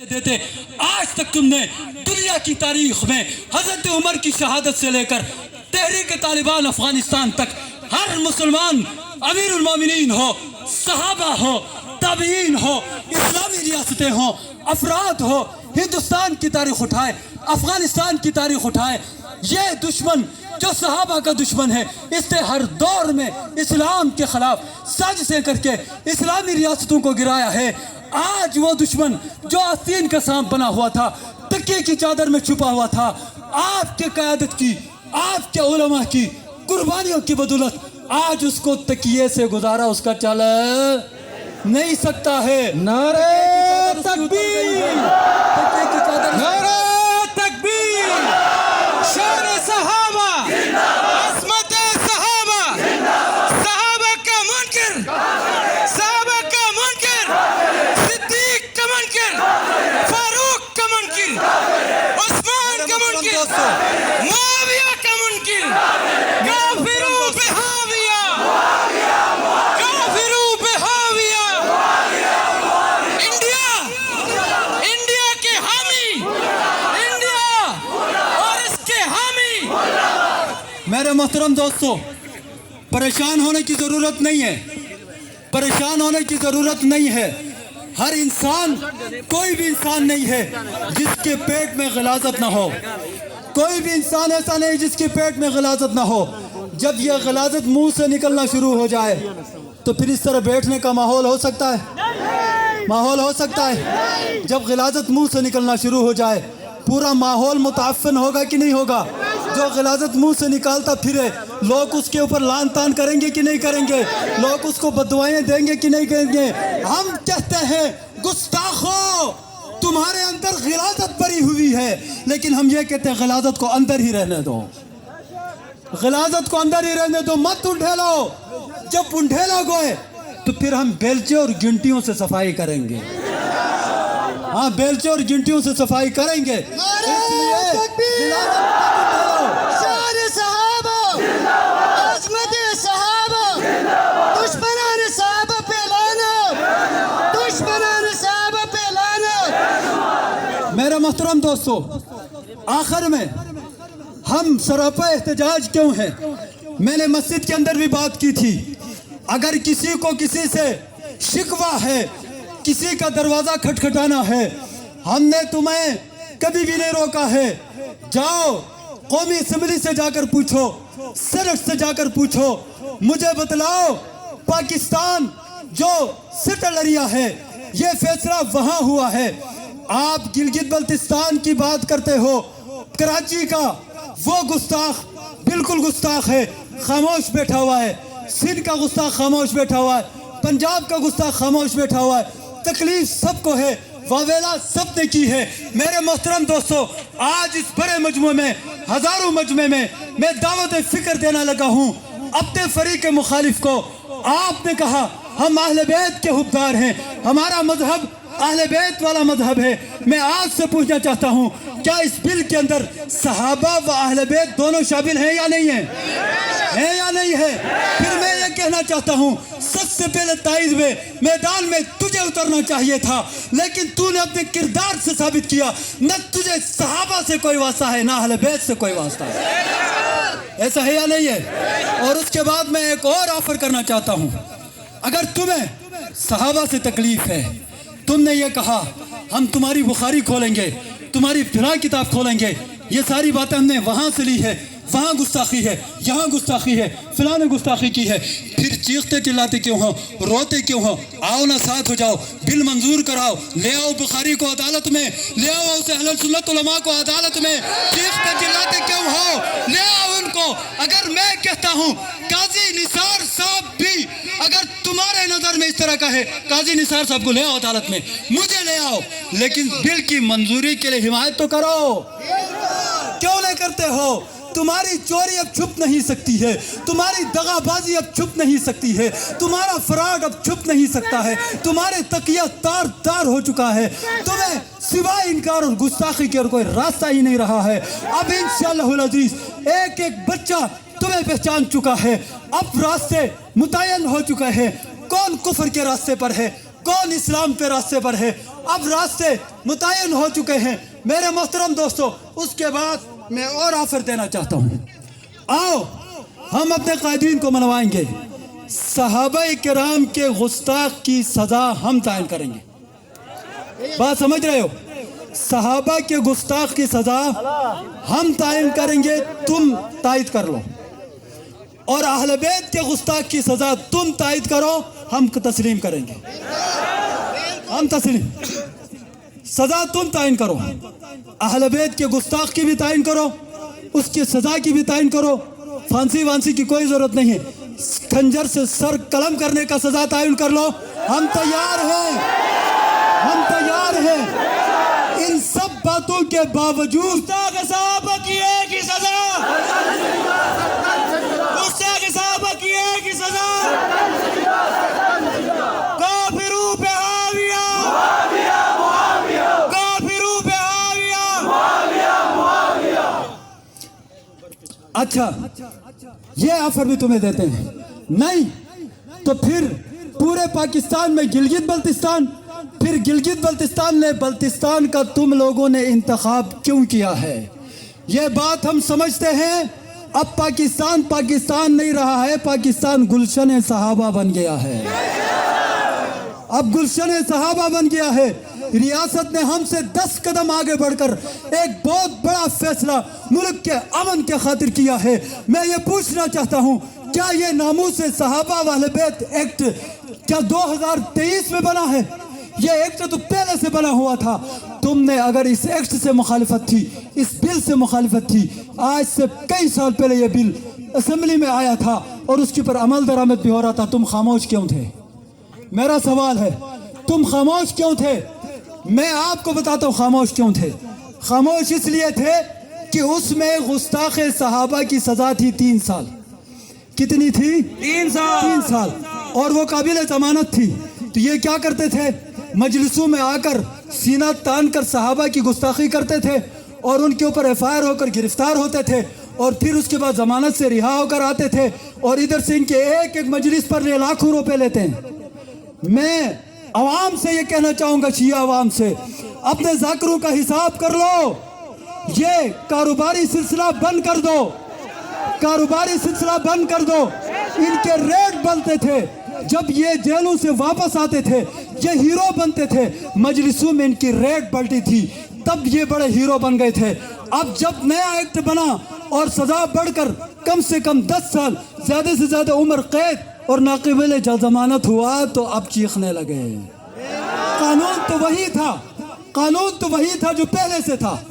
देते। आज तक तुमने दुनिया की तारीख में हजरत उमर की शहादत से लेकर तहरीक तालिबान अफगानिस्तान तक हर मुसलमान अमीरुल मोमिनीन हो, सहाबा हो, ताबीन हो, इस्लामी रियासतें हो, अफराद हो, हिंदुस्तान की तारीख उठाए, अफगानिस्तान की तारीख उठाए। ये दुश्मन जो सहाबा का दुश्मन है, इसने हर दौर में इस्लाम के खिलाफ साजिशें करके इस्लामी रियासतों को गिराया है। आज वो दुश्मन जो आस्तीन का सांप बना हुआ था, तकिए की चादर में छुपा हुआ था, आपके क़यादत की, आपके उलमा की कुर्बानियों की बदौलत आज उसको तकिए से गुजारा उसका चल नहीं सकता है। नारे तकबीर, तकिए की चादर, नारे तकबीर, शान सहाबा, अज़मत सहाबा, सहाबा का मुनकर, सहाबा का मुनकर, सिद्दीक का मुनकर, फारूक का मुनकर, उस्मान का मुनकर, मुआविया का मुनकर, काफिरों पे हाविया, काफिरों पे हाविया, इंडिया, इंडिया के हामी, इंडिया और इसके हामी। मेरे मोहतरम दोस्तों, परेशान होने की ज़रूरत नहीं है, परेशान होने की ज़रूरत नहीं है। हर इंसान, कोई भी इंसान नहीं है जिसके पेट में गलाजत ना हो। कोई भी इंसान ऐसा नहीं जिसके पेट में गलाजत ना हो। जब यह गलाजत मुंह से निकलना शुरू हो जाए तो फिर इस तरह बैठने का माहौल हो सकता है? माहौल हो सकता है? जब गलाजत मुंह से निकलना शुरू हो जाए पूरा माहौल मुताफ़िन होगा कि नहीं होगा? जो गलाजत मुंह से निकालता फिरे, लोग उसके ऊपर लान तान करेंगे कि नहीं करेंगे? लोग उसको बददुआएं देंगे कि नहीं देंगे? हम कहते हैं गुस्ताखो, तुम्हारे अंदर गलाजत भरी हुई है, लेकिन हम ये कहते हैं गलाजत को अंदर ही रहने दो, गलाजत को अंदर ही रहने दो, मत उंढेलो। जब उंढेलोगे तो फिर हम बेलचे और गिनटियों से सफाई करेंगे। हाँ, बेलचे और गिनटियों से सफाई करेंगे। इसलिए गलाजत मत उंढेलो। शान सहाबा, अज़मत सहाबा, दुश्मनान सहाबा पे लानत, दुश्मनान सहाबा पे लानत। मेरे मोहतरम दोस्तों, आखिर में हम सरापा एहतजाज क्यों हैं? मैंने मस्जिद के अंदर भी बात की थी। अगर किसी को किसी से शिकवा है, किसी का दरवाज़ा खटखटाना है, हमने तुम्हें कभी भी नहीं रोका है। जाओ, कौमी असम्बली से जाकर पूछो, सेनेट से जाकर पूछो, मुझे बतलाओ पाकिस्तान जो सेटल एरिया है, ये फैसला वहाँ हुआ है। आप गिलगित बल्तिस्तान की बात करते हो, कराची का वो गुस्ताख बिल्कुल गुस्ताख है, खामोश बैठा हुआ है। सिंध का गुस्ताख खामोश बैठा हुआ है, पंजाब का गुस्ताख खामोश बैठा हुआ है। तकलीफ सबको है, वावेला सबने की है। मेरे मोहतरम दोस्तों, आज इस बड़े मजमू में, हजारों मजमे में मैं दावत फिक्र देना लगा हूँ अपने फरीक मुखालिफ को। आपने कहा हम अहले बैत के हुब्बार हैं, हमारा मजहब अहले बैत वाला मजहब है। मैं आज से पूछना चाहता हूँ, क्या इस बिल के अंदर सहाबा व अहले बैत दोनों शामिल हैं या नहीं है या नहीं है? फिर मैं ये कहना चाहता हूँ, सबसे पहले ताइद में मैदान में तुझे उतरना चाहिए था, लेकिन तूने अपने किरदार से साबित किया न तुझे सहाबा से कोई वास्ता है, ना अहले बैत से कोई वास्ता है। ऐसा है या नहीं है? और उसके बाद मैं एक और ऑफर करना चाहता हूँ। अगर तुम्हें सहाबा से तकलीफ है, तुमने ये कहा हम तुम्हारी बुखारी खोलेंगे, तुम्हारी फिलहाल किताब खोलेंगे, ये सारी बातें हमने वहाँ से ली है, वहाँ गुस्ताखी है, यहाँ गुस्ताखी है, फिलहाल ने गुस्ताखी की है, फिर चीखते चिल्लाते क्यों हो, रोते क्यों हो? आओ ना, साथ हो जाओ, बिल मंजूर कराओ, ले आओ बुखारी को अदालत में, ले आओ उसे अहले सुन्नत उलमा को अदालत में। चीखते चिल्लाते क्यों हो? ले आओ उनको। अगर मैं कहता हूँ काजी निसार साहब भी अगर तुम्हारे नजर में इस तरह का है, काजी निसार साहब को ले आओ अदालत में, मुझे ले आओ, लेकिन बिल की मंजूरी के लिए हिमायत तो करो। क्यों नहीं करते हो? तुम्हारी चोरी अब छुप नहीं सकती है, तुम्हारी दगाबाजी अब छुप नहीं सकती है, तुम्हारा फराड अब छुप नहीं सकता है, तुम्हारे तकिया तार तार हो चुका है, तुम्हें सिवाय इनकार और गुस्ताखी के और कोई रास्ता ही नहीं रहा है। अब इंशाअल्लाहुल अजीज एक एक बच्चा तुम्हें पहचान चुका है, अब रास्ते मुतय्यन हो चुके हैं, कौन कुफ्र के रास्ते पर है, कौन इस्लाम के रास्ते पर है। अब रास्ते मुतय्यन हो चुके हैं मेरे मोहतरम दोस्तों। उसके बाद मैं और ऑफर देना चाहता हूँ, आओ हम अपने कायदीन को मनवाएंगे, सहाबा किराम के गुस्ताख की सजा हम तायन करेंगे। बात समझ रहे हो? सहाबा के गुस्ताख की सजा हम तायन करेंगे, तुम तायद कर लो, और अहले बैत के गुस्ताख की सजा तुम तायद करो, हम तस्लीम करेंगे। हम तस्लीम, सजा तुम तायन करो, अहले बैत के गुस्ताख की भी तायन करो, उसकी सजा की भी तायन करो। फांसी वांसी की कोई जरूरत नहीं है, खंजर से सर कलम करने का सजा तायन कर लो। हम तैयार हैं, हम तैयार हैं। इन सब बातों के बावजूद गुस्ताख साहब की एक ही सजा, गुस्ताख साहब की एक ही सजा, काफिरू पे हाविया, काफिरू पे हाविया। अच्छा, ये ऑफर भी तुम्हें देते हैं, नहीं तो फिर पूरे पाकिस्तान में गिलगित बल्तिस्तान, फिर गिलगित बल्तिस्तान ने बल्तिस्तान का तुम लोगों ने इंतखाब क्यों किया है? ये बात हम समझते हैं। अब पाकिस्तान पाकिस्तान नहीं रहा है, पाकिस्तान गुलशन सहाबा बन गया है। अब गुलशन सहाबा बन गया है। रियासत ने हमसे 10 कदम आगे बढ़कर एक बहुत बड़ा फैसला मुल्क के अमन के खातिर किया है। मैं ये पूछना चाहता हूँ, क्या ये नामूस सहाबा वाले बैत एक्ट क्या 2023 में बना है? ये एक्ट तो पहले से बना हुआ था। तुमने अगर इस एक्ट से मुखालिफत थी, इस बिल से मुखालिफत थी, आज से कई साल पहले ये बिल असेंबली में आया था और उसके ऊपर अमल दरामद भी हो रहा था, तुम खामोश क्यों थे? मेरा सवाल है, तुम खामोश क्यों थे? मैं आपको बताता हूँ खामोश क्यों थे। खामोश इसलिए थे कि उसमें गुस्ताख सहाबा की सजा थी 3 साल। कितनी थी? 3 साल। 3 साल, और वो काबिल जमानत थी। तो ये क्या करते थे? मजलिसों में आकर सीना तान कर सहाबा की गुस्ताखी करते थे और उनके ऊपर FIR होकर गिरफ्तार होते थे, और फिर उसके बाद जमानत से रिहा होकर आते थे, और इधर से इनके एक एक मजलिस पर ये लाखों रुपए लेते हैं। मैं अवाम से ये कहना चाहूँगा, शिया अवाम से, अपने जाकरों का हिसाब कर लो। ये कारोबारी सिलसिला बंद कर दो, कारोबारी सिलसिला बंद कर दो। इनके रेट बनते थे, जब ये जेलों से वापस आते थे ये हीरो बनते थे। मजलिसों में इनकी रेट बढ़ती थी, तब ये बड़े हीरो बन गए थे। अब जब नया एक्ट बना और सजा बढ़कर कम से कम 10 साल, ज्यादा से ज्यादा उम्र कैद और नाक़िबिल जमानत हुआ, तो अब चीखने लगे। कानून तो वही था, कानून तो वही था जो पहले से था।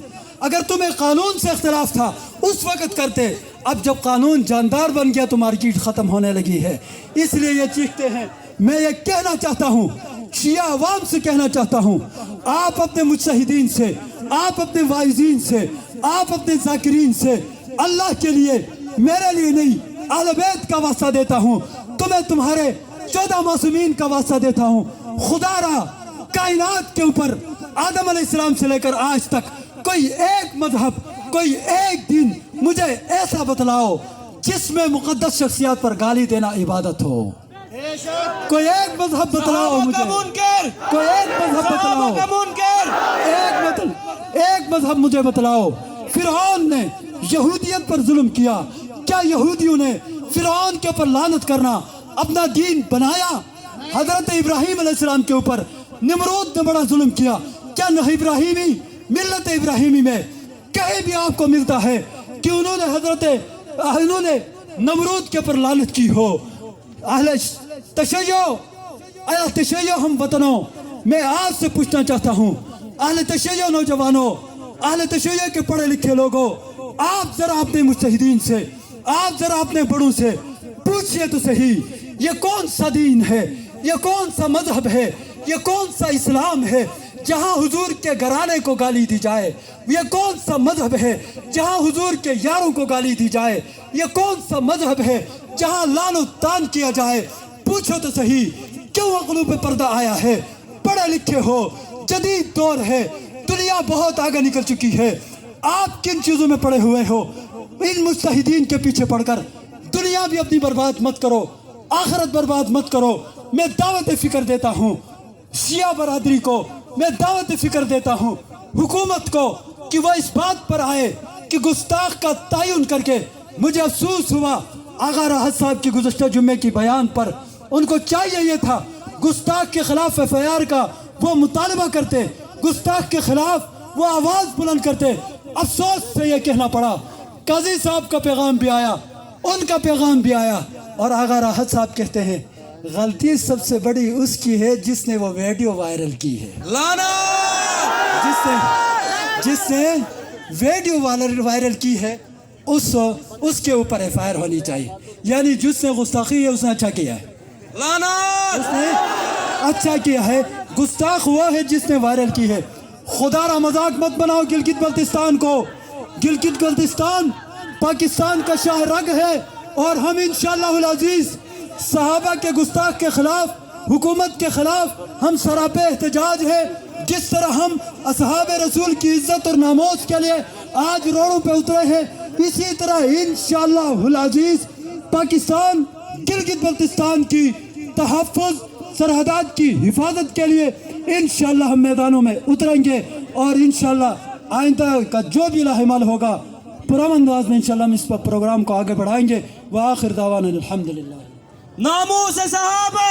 अगर तुम्हें कानून से इख्तिलाफ था उस वक्त करते। अब जब कानून जानदार बन गया तो मार्केट खत्म होने लगी है, इसलिए ये चीखते हैं। मैं ये कहना चाहता हूँ, शिया अवाम से कहना चाहता हूँ, आप अपने मुजतहिदीन से, आप अपने वाइजीन से, आप अपने जाकिरीन से, अल्लाह के लिए, मेरे लिए नहीं, अहले बैत का वास्ता देता हूँ, तुम्हें तुम्हारे 14 मासूमीन का वास्ता देता हूँ। खुदारा कायनात के ऊपर आदम अलैहिस्सलाम से लेकर आज तक कोई एक मजहब, कोई एक दिन मुझे ऐसा बतलाओ जिसमें मुकद्दस शख्सियत पर गाली देना इबादत हो। कोई एक मजहब बतलाओ मुझे, कोई एक मजहब बतलाओ, एक मजहब मुझे बतलाओ। फिरौन ने यहूदियत पर जुल्म किया, क्या यहूदियों ने फिरौन के ऊपर लानत करना अपना दीन बनाया? हजरत इब्राहीम अलैहिस्सलाम के ऊपर निमरूद ने बड़ा जुल्म किया, क्या न इब्राहीमी मिल्लत इब्राहीमी में कहीं भी आपको मिलता है कि उन्होंने नमरूद के ऊपर लानत की हो? अहले तशय्यो हम वतनों, मैं आपसे पूछना चाहता हूँ, अहले तशय्यो नौजवानों, अहले तशय्यो के पढ़े लिखे लोगों, आप जरा अपने मुजतहिदीन से, आप जरा अपने बड़ों से पूछिए तो सही, ये कौन सा दीन है, ये कौन सा मजहब है, ये कौन सा इस्लाम है जहाँ हुजूर के घराने को गाली दी जाए? ये कौन सा मजहब है जहाँ हुजूर के यारों को गाली दी जाए? ये कौन सा मजहब है जहाँ लानो तान किया जाए? पूछो तो सही, क्यों अक़लों पे पर्दा आया है? पढ़े लिखे हो, जदीद दौर है, दुनिया बहुत आगे निकल चुकी है, आप किन चीज़ों में पड़े हुए हो? इन मुजतहिदीन के पीछे पड़कर दुनिया भी अपनी बर्बाद मत करो, आखिरत बर्बाद मत करो। मैं दावत फ़िक्र देता हूँ, शिया बरादरी को मैं दावत फिक्र देता हूँ, हुकूमत को, कि वह इस बात पर आए कि गुस्ताख का तयन करके, मुझे अफसोस हुआ आगा राहत साहब की गुज़श्ता जुम्मे की बयान पर, उनको चाहिए ये था गुस्ताख के खिलाफ FIR का वो मुतालबा करते, गुस्ताख के खिलाफ वो आवाज़ बुलंद करते। अफसोस से ये कहना पड़ा, काजी साहब का पैगाम भी आया, उनका पैगाम भी आया, और आगा राहत साहब कहते हैं गलती सबसे बड़ी उसकी है जिसने वो वीडियो वायरल की है, लाना जिसने वीडियो वायरल की है उसके ऊपर FIR होनी चाहिए। यानी जिसने गुस्ताखी है उसने अच्छा किया है, लाना उसने अच्छा किया है। गुस्ताख हुआ है जिसने वायरल की है। खुदारा मजाक मत बनाओ गिलगित बल्तिस्तान को। गिलगित बल्तिस्तान पाकिस्तान का शाह रग है, और हम इंशाअल्लाह अज़ीज़ सहाबा के गुस्ताख के खिलाफ, हुकूमत के खिलाफ हम सरापे एहतजाज है। जिस तरह हम असहाब रसूल की इज्जत और नामोस के लिए आज रोडों पे उतरे हैं, इसी तरह इंशाअल्लाह अज़ीज़ पाकिस्तान गिलगित बल्तिस्तान की तहफ़्फ़ुज़, सरहदात की हिफाजत के लिए इंशाअल्लाह हम मैदानों में उतरेंगे, और इंशाअल्लाह आइंदा का जो भी लाहिमाल होगा पुरअमन अंदाज़ में इंशाअल्लाह हम इस पर प्रोग्राम को आगे बढ़ाएंगे। व आखिर दावाना अल्हम्दुलिल्लाह। नामूस सहाबा